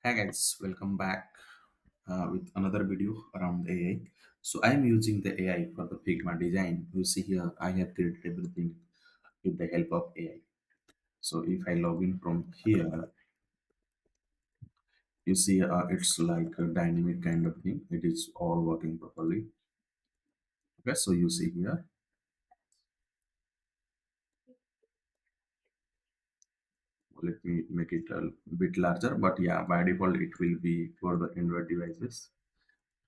Hi guys, welcome back with another video around AI. So I'm using the AI for the Figma design. You see here, I have created everything with the help of AI. So if I log in from here, you see it's like a dynamic kind of thing. It is all working properly. Okay, so you see here, let me make it a bit larger. But yeah, by default, it will be for the Android devices.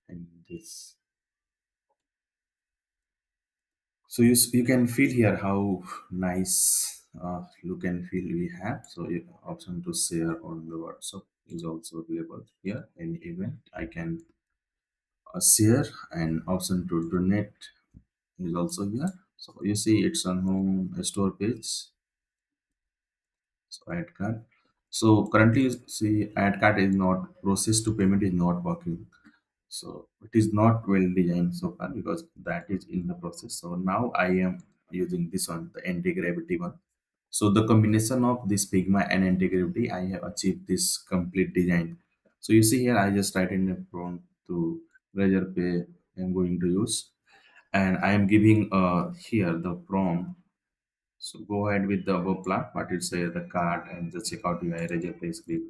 And this So you can feel here how nice look and feel we have. So option to share on the WhatsApp is also available here. Any event I can share, and option to donate is also here. So you see it's on home store page. So add card. So currently you see add card is not process to payment is not working. So it is not well designed so far because that is in the process. So now I am using this one, the anti-gravity one. So the combination of this Figma and anti-gravity, I have achieved this complete design. So you see here, I just write in a prompt to Razor Pay I'm going to use, and I am giving here the prompt. So go ahead with the above plan, but it's the card and the checkout UI Razor Pay script.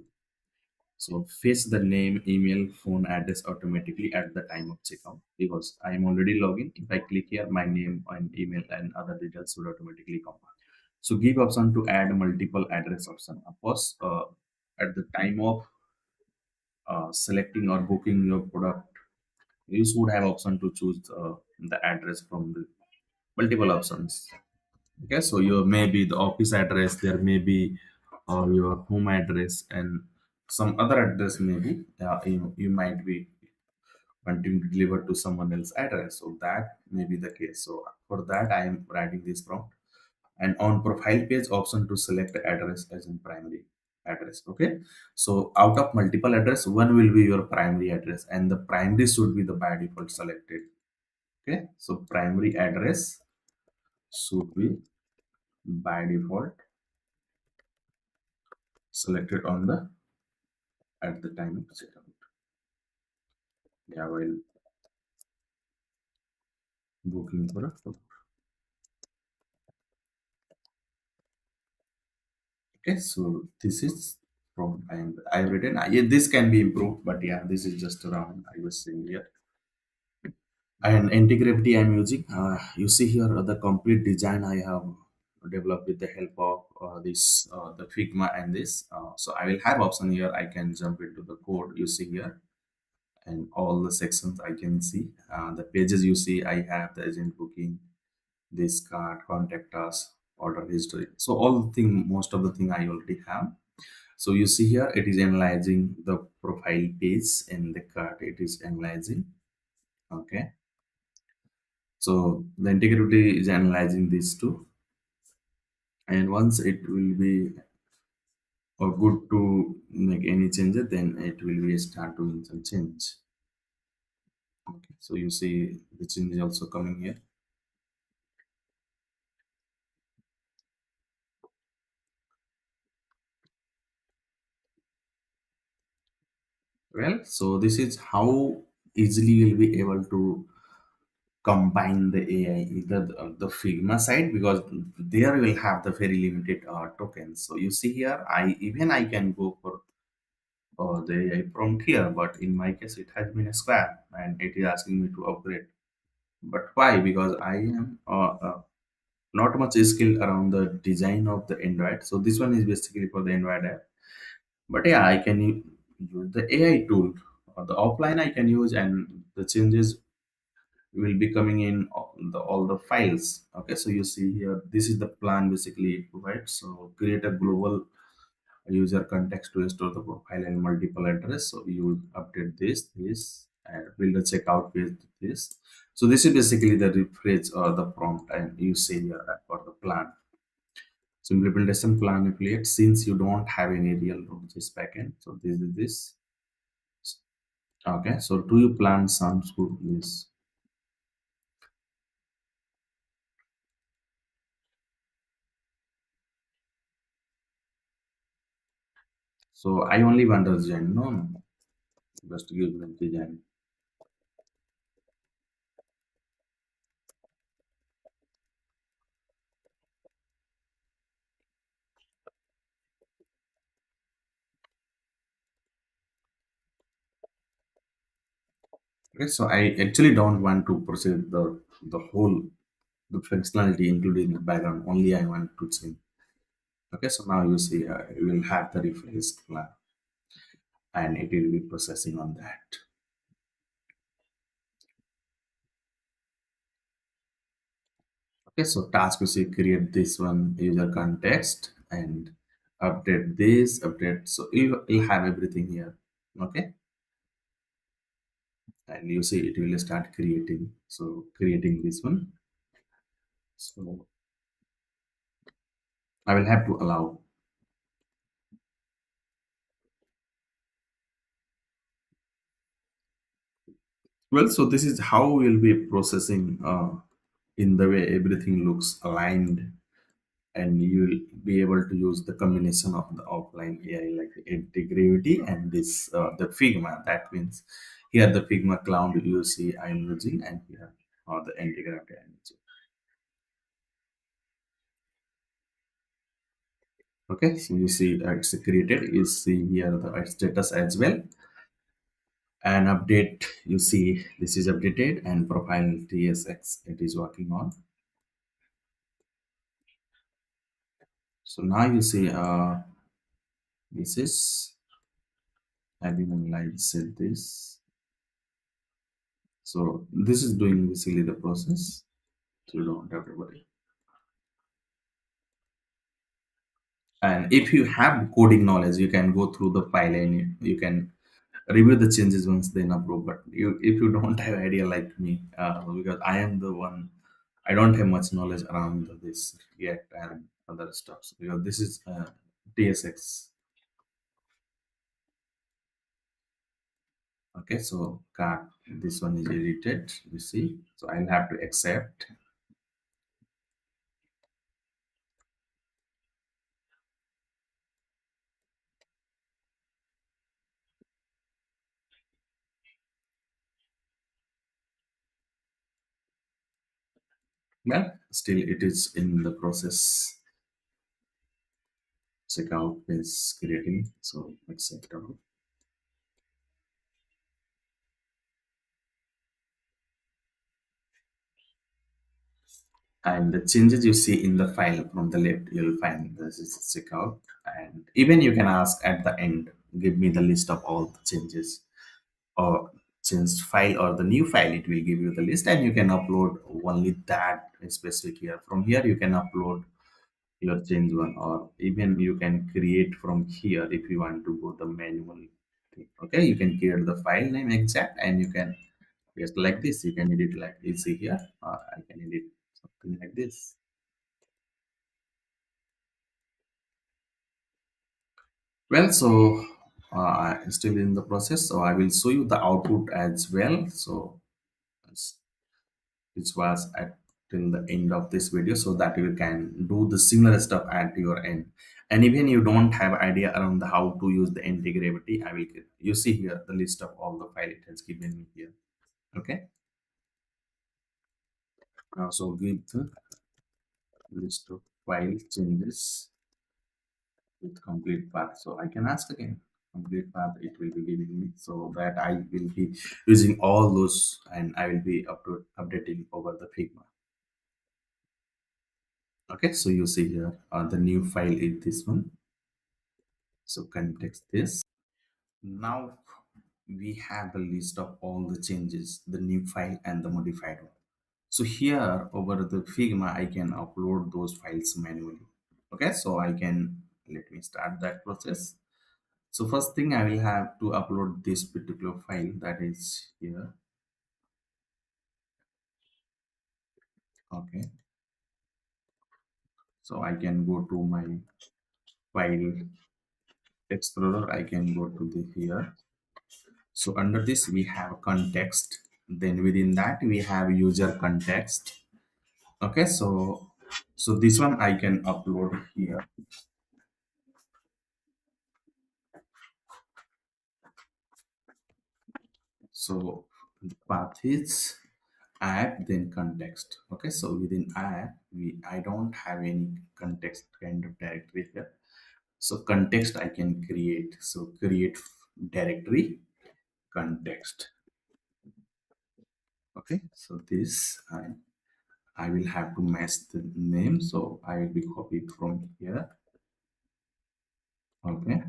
So fetch the name, email, phone address automatically at the time of checkout because I am already logged in. If I click here, my name and email and other details would automatically come. So give option to add multiple address option. Of course, at the time of selecting or booking your product, you should have option to choose the address from the multiple options. Okay, so your maybe the office address, there may be your home address and some other address maybe you might be wanting to deliver to someone else address. So that may be the case. So for that I am writing this prompt, and on profile page option to select the address as in primary address. Okay, so out of multiple address, one will be your primary address and the primary should be the by default selected. Okay, so primary address should be by default selected on the at the time of checkout. Yeah, while booking for a tour. Okay, so this is from I've written. Yeah, this can be improved, but yeah, this is just around I was saying here. And anti-gravity I'm using. You see here the complete design I have developed with the help of this the Figma and this. So I will have option here. I can jump into the code you see here, and all the sections I can see. The pages you see I have the agent booking, this card, contact us, order history. So all the thing, most of the thing I already have. So you see here, it is analyzing the profile page in the card. It is analyzing. Okay. So the integrity is analyzing these two, and once it will be good to make any changes, then it will be start doing some change. Okay. So you see the change is also coming here. Well, so this is how easily you'll be able to combine the AI, either the Figma side, because there will have the very limited tokens. So you see here, I can go for the AI prompt here, but in my case, it has been a square and it is asking me to upgrade. But why? Because I am not much skilled around the design of the Android. So this one is basically for the Android app. But yeah, I can use the AI tool. The offline I can use, and the changes will be coming in all the files. Okay, so you see here, this is the plan basically it provides. So create a global user context to store the profile and multiple address. So you update this and build a checkout page this. So this is basically the rephrase or the prompt, and you see here for the plan. So implementation plan affiliate, since you don't have any real Node.js backend. So this is this. Okay, so do you plan sounds good? Yes. So I only want the design. No, no, just give the design. Okay, so I actually don't want to proceed the whole the functionality including the background. Only I want to change. Okay, so now you see you will have the refresh plan and it will be processing on that. Okay, so task you see create this one user context and update this, update. So you'll have everything here. Okay, and you see it will start creating. So creating this one. So I will have to allow. Well, so this is how we'll be processing in the way everything looks aligned and you'll be able to use the combination of the offline AI like the Antigravity and this the Figma. That means here the Figma cloud you see I'm using and here the Antigravity I'm using. Okay, so you see it's created. You see here the status as well and update. You see this is updated and profile TSX it is working on. So now you see this is having a live set this. So this is doing basically the process. So you don't have to worry. And if you have coding knowledge, you can go through the file and you can review the changes once then approve. But if you don't have idea like me, because I am the one, I don't have much knowledge around this yet and other stuff. Because this is TSX. Okay, so card this one is edited. You see, so I'll have to accept. Well, still it is in the process. Checkout is creating, so accept all. And the changes you see in the file from the left you'll find this is checkout and even you can ask at the end give me the list of all the changes or changed file or the new file it will give you the list and you can upload only that specific here. From here you can upload your change one or even you can create from here if you want to go the manual thing. Okay, you can create the file name exact and you can just like this you can edit like you see here or I can edit something like this. Well, so I'm still in the process, so I will show you the output as well. So it's- which was at till the end of this video, so that you can do the similar stuff at your end. And even you don't have idea around the how to use the anti-gravity, I will get you see here the list of all the file it has given me here. Okay, so give the list of file changes with complete path. So I can ask again complete path it will be giving me so that I will be using all those and I will be updating over the Figma. Okay, so you see here the new file is this one. So context this. Now we have a list of all the changes, the new file and the modified one. So here over the Figma, I can upload those files manually. Okay, so I can let me start that process. So first thing I will have to upload this particular file that is here. Okay. So I can go to my file explorer. I can go to the here. So under this we have context. Then within that we have user context. Okay. So this one I can upload here. So the path is app then context. Okay, so within app I don't have any context kind of directory here. So context I can create. So create directory context. Okay, so this I will have to match the name, so I will be copied from here. Okay,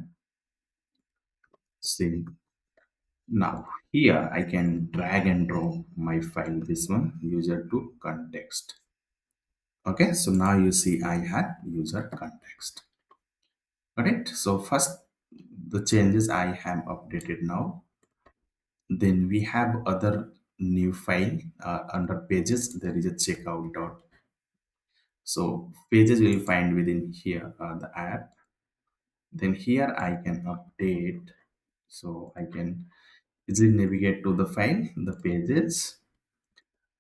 see, now here I can drag and drop my file, this one, user to context. Okay, so now you see I had user context. Correct. So first the changes I have updated now. Then we have other new file under pages. There is a checkout dot. So pages will find within here the app. Then here I can update. So I can easily navigate to the file, the pages,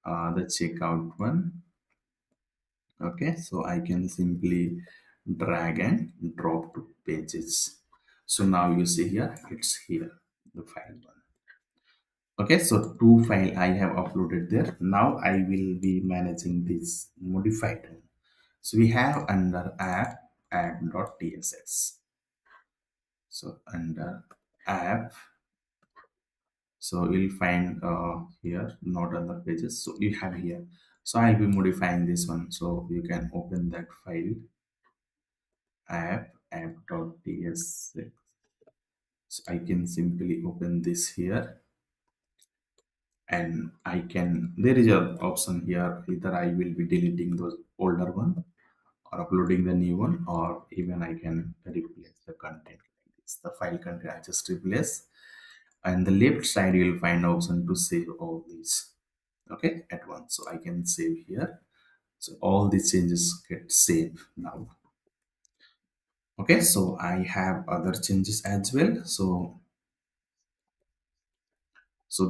the checkout one. Okay, so I can simply drag and drop to pages. So now you see here, it's here, the file one. Okay, so two file I have uploaded there. Now I will be managing this modified one. So we have under app.tsx. So under app, so we'll find here, not on the pages. So you have here. So I'll be modifying this one. So you can open that file app.tsx. So I can simply open this here, and I can, there is a option here, either I will be deleting those older one or uploading the new one, or even I can replace the content like this. The file content I just replace, and the left side you'll find option to save all these, okay, at once. So I can save here. So all these changes get saved now. Okay, so I have other changes as well. So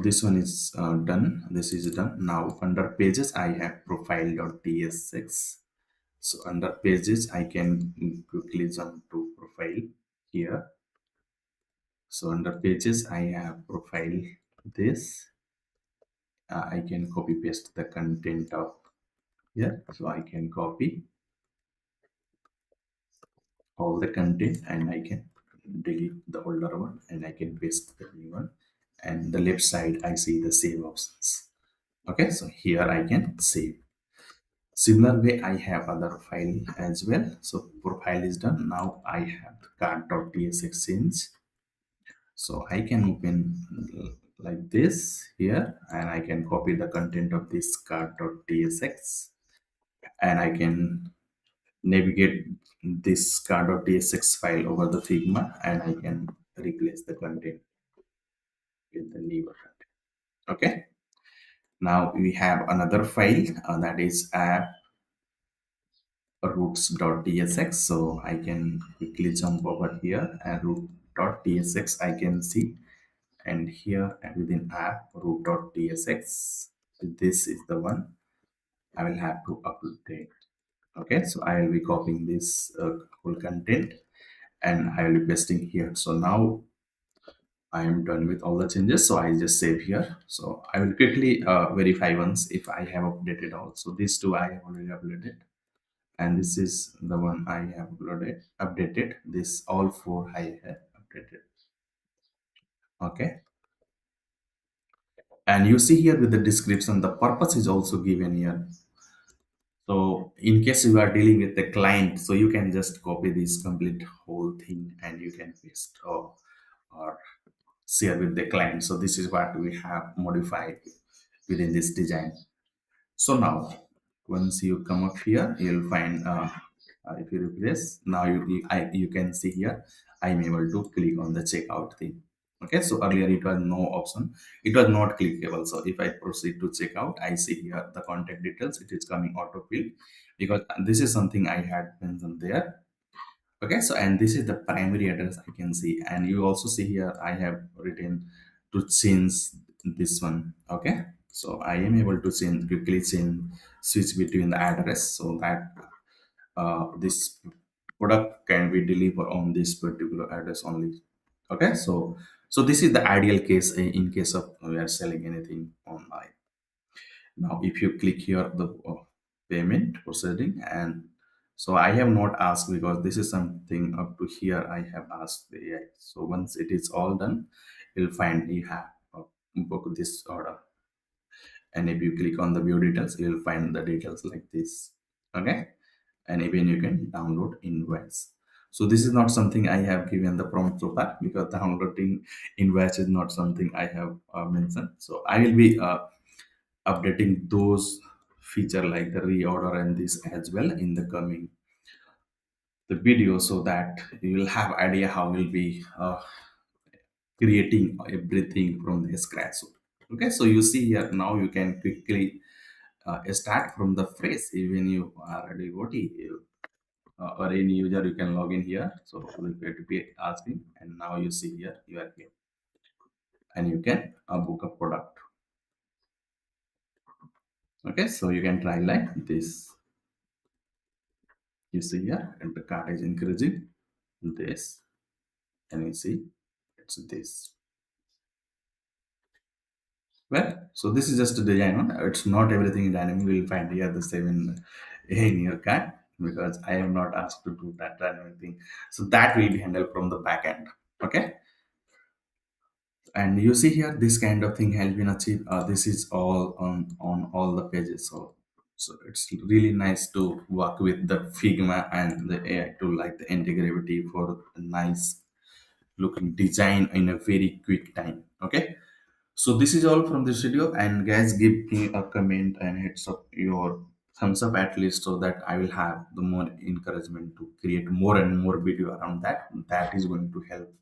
this one is done. This is done. Now under pages, I have profile.tsx. So under pages, I can quickly jump to profile here. So under pages, I have profile this. I can copy paste the content of here. So I can copy all the content and I can delete the older one and I can paste the new one. And the left side, I see the save options. Okay, so here I can save. Similar way, I have other file as well. So profile is done. Now I have the card.tsx change. So I can open like this here, and I can copy the content of this card.tsx, and I can navigate this card.tsx file over the Figma, and I can replace the content with the newer content. Okay. Now we have another file that is app roots.tsx. So I can quickly jump over here, and root.tsx I can see, and here and within app root.tsx, this is the one I will have to update. Okay, so I will be copying this whole content and I will be pasting here. So now I am done with all the changes, so I just save here. So I will quickly verify once if I have updated all. So these two I have already uploaded, and this is the one I have updated. This all four I have updated. Okay, and you see here with the description, the purpose is also given here. So in case you are dealing with the client, so you can just copy this complete whole thing and you can paste or share with the client. So this is what we have modified within this design. So now, once you come up here, you'll find if you replace, now you can see here, I'm able to click on the checkout thing. Okay, so earlier it was no option, it was not clickable. So if I proceed to checkout, I see here the contact details, it is coming autofill because this is something I had mentioned there. Okay, so and this is the primary address I can see, and you also see here I have written to change this one. Okay, so I am able to quickly change, switch between the address so that this product can be delivered on this particular address only. Okay, so So this is the ideal case in case of we are selling anything online. Now, if you click here the payment processing, and so I have not asked because this is something up to here I have asked the AI. So once it is all done, you'll find you have book this order, and if you click on the view details, you'll find the details like this. Okay, and even you can download invoice. So this is not something I have given the prompt so far because downloading invoice is not something I have mentioned. So I will be updating those feature like the reorder and this as well in the coming the video, so that you will have idea how we'll be creating everything from the scratch. Okay, so you see here now you can quickly start from the phrase. Even you are a devotee or any user, you can log in here. So we'll going to be asking, and now you see here you are here, and you can book a product. Okay, so you can try like this. You see here, and the card is increasing this, and you see it's this. Well, so this is just a design one. It's not everything dynamic. We'll find here the same in your card because I am not asked to do that dynamic thing. So that will be handled from the back end. Okay. And you see here this kind of thing has been achieved. This is all on all the pages. So it's really nice to work with the Figma and the AI tool like the Antigravity for a nice looking design in a very quick time. Okay. So this is all from this video, and guys, give me a comment and hits up your thumbs up at least, so that I will have the more encouragement to create more and more video around that. That is going to help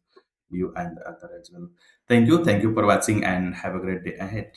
you and the other as well. Thank you for watching, and have a great day ahead.